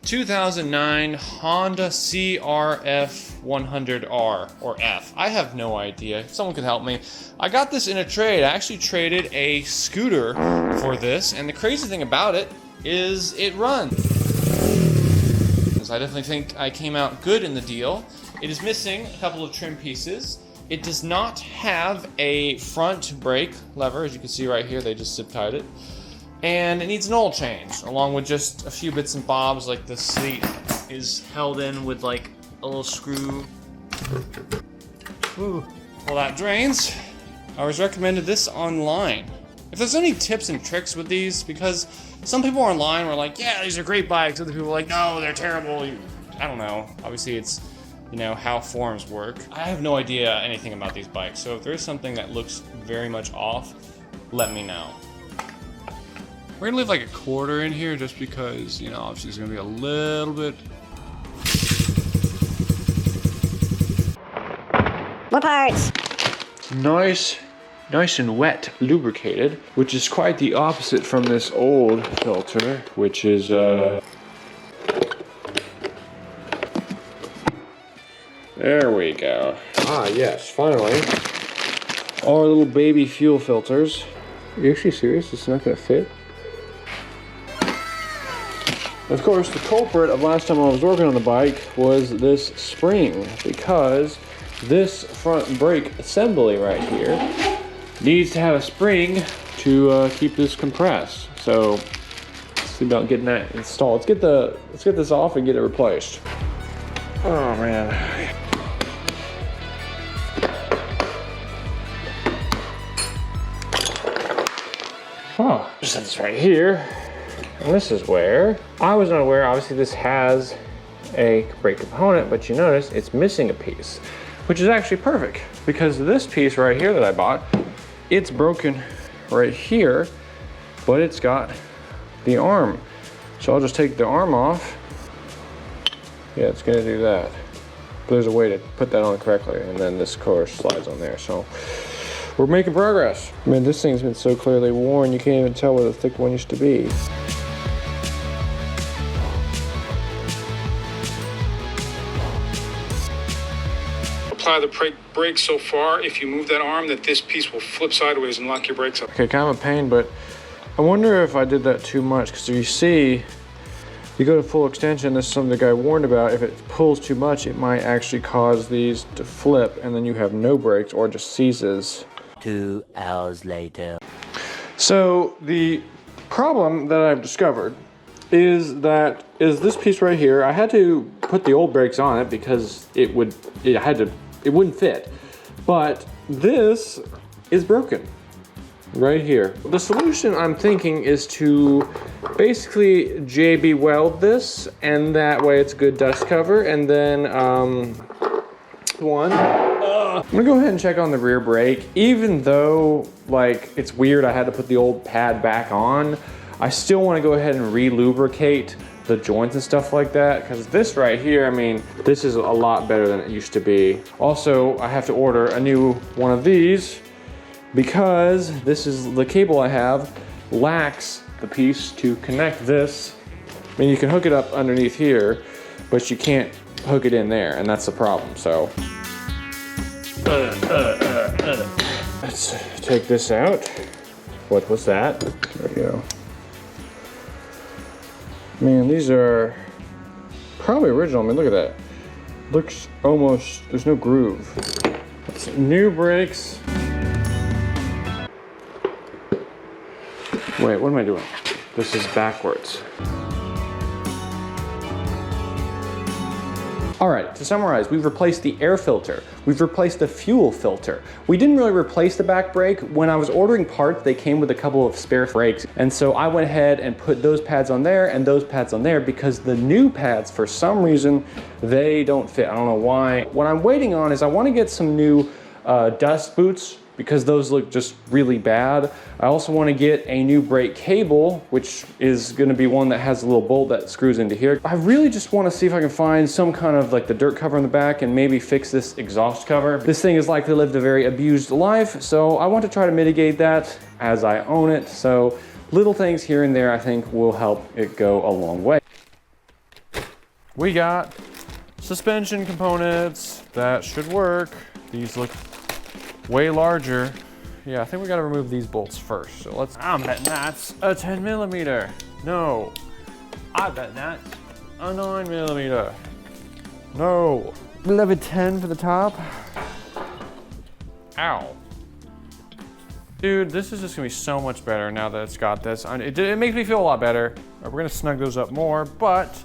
2009 Honda CRF 100R or F. I have no idea. If someone could help me. I got this in a trade. I actually traded a scooter for this, and the crazy thing about it is it runs. I definitely think I came out good in the deal. It is missing a couple of trim pieces. It does not have a front brake lever, as you can see right here. They just zip tied it. And it needs an oil change, along with just a few bits and bobs, like the seat is held in with like a little screw. Ooh. Well, that drains. I was recommended this online. If there's any tips and tricks with these, because some people online were like, yeah, these are great bikes. Other people are like, no, they're terrible. I don't know. Obviously, it's, you know, how forums work. I have no idea anything about these bikes. So if there's something that looks very much off, let me know. We're gonna leave like a quarter in here just because, you know, obviously it's gonna be a little bit. What parts? Nice and wet, lubricated, which is quite the opposite from this old filter, which is there we go. Ah, yes, finally. Our little baby fuel filters. Are you actually serious? It's not gonna fit? Of course, the culprit of last time I was working on the bike was this spring, because this front brake assembly right here needs to have a spring to keep this compressed. So let's see about getting that installed. Let's get this off and get it replaced. Oh man. Oh, set this right here. And this is where I was not aware. Obviously this has a brake component, but you notice it's missing a piece, which is actually perfect because this piece right here that I bought, it's broken right here, but it's got the arm. So I'll just take the arm off. Yeah, it's gonna do that. But there's a way to put that on correctly, and then this, of course, slides on there. So we're making progress. Man, this thing's been so clearly worn, you can't even tell where the thick one used to be. Apply the brake so far, if you move that arm, that this piece will flip sideways and lock your brakes up. Okay, kind of a pain, but I wonder if I did that too much, because you see, you go to full extension, this is something the guy warned about. If it pulls too much, it might actually cause these to flip, and then you have no brakes or just seizes. 2 hours later. So the problem that I've discovered is this piece right here. I had to put the old brakes on it because it wouldn't fit. But this is broken right here. The solution I'm thinking is to basically JB weld this, and that way it's good dust cover. And then I'm gonna go ahead and check on the rear brake. Even though like it's weird I had to put the old pad back on, I still want to go ahead and re-lubricate the joints and stuff like that, because this right here, I mean, this is a lot better than it used to be. Also, I have to order a new one of these because this is the cable I have lacks the piece to connect this. I mean, you can hook it up underneath here, but you can't hook it in there, and that's the problem. So let's take this out. What was that? There we go. Man, these are probably original. I mean, look at that. Looks almost, there's no groove. It's new brakes. Wait, what am I doing? This is backwards. All right, to summarize, we've replaced the air filter. We've replaced the fuel filter. We didn't really replace the back brake. When I was ordering parts, they came with a couple of spare brakes. And so I went ahead and put those pads on there and those pads on there because the new pads, for some reason, they don't fit. I don't know why. What I'm waiting on is I want to get some new dust boots because those look just really bad. I also want to get a new brake cable, which is going to be one that has a little bolt that screws into here. I really just want to see if I can find some kind of like the dirt cover in the back and maybe fix this exhaust cover. This thing has likely lived a very abused life, so I want to try to mitigate that as I own it. So little things here and there I think will help it go a long way. we got suspension components. That should work. These look way larger. Yeah, I think we gotta remove these bolts first. So I'm betting that's a 10 millimeter. No, I bet that's a 9 millimeter. No, 11-10 for the top. Ow. Dude, this is just gonna be so much better now that it's got this. It makes me feel a lot better. We're gonna snug those up more, but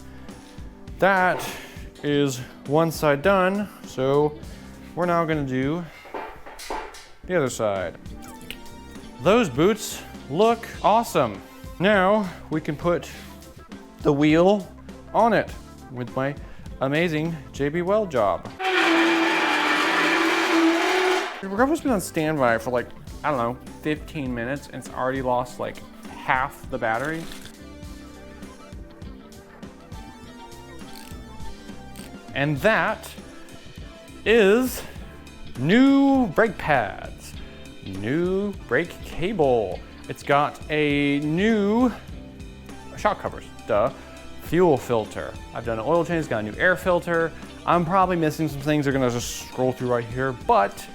that is one side done. So we're now gonna do the other side. Those boots look awesome. Now we can put the wheel on it with my amazing JB Weld job. We're supposed to be on standby for like, I don't know, 15 minutes, and it's already lost like half the battery. And that is new brake pads, new brake cable. It's got a new shock covers, duh, fuel filter. I've done an oil change, it's got a new air filter. I'm probably missing some things. They're gonna just scroll through right here, but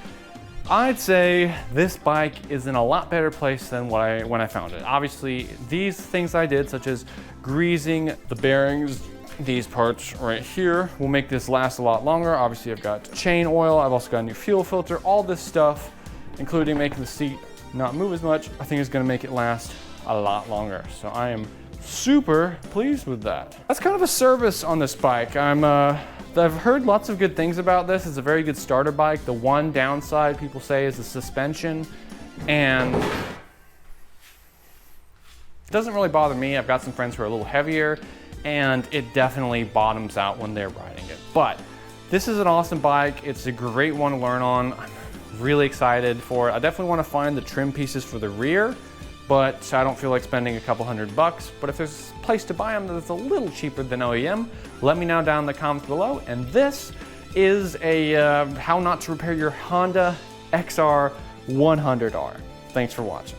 I'd say this bike is in a lot better place than when I found it. Obviously, these things I did, such as greasing the bearings, these parts right here, will make this last a lot longer. Obviously, I've got chain oil. I've also got a new fuel filter. All this stuff, including making the seat not move as much, I think is gonna make it last a lot longer. So I am super pleased with that. That's kind of a service on this bike. I've heard lots of good things about this. It's a very good starter bike. The one downside people say is the suspension, and it doesn't really bother me. I've got some friends who are a little heavier, and it definitely bottoms out when they're riding it. But this is an awesome bike. It's a great one to learn on. I'm really excited for it. I definitely want to find the trim pieces for the rear, but I don't feel like spending a couple $100. But if there's a place to buy them that's a little cheaper than OEM, let me know down in the comments below. And this is a how not to repair your Honda XR 100R. Thanks for watching.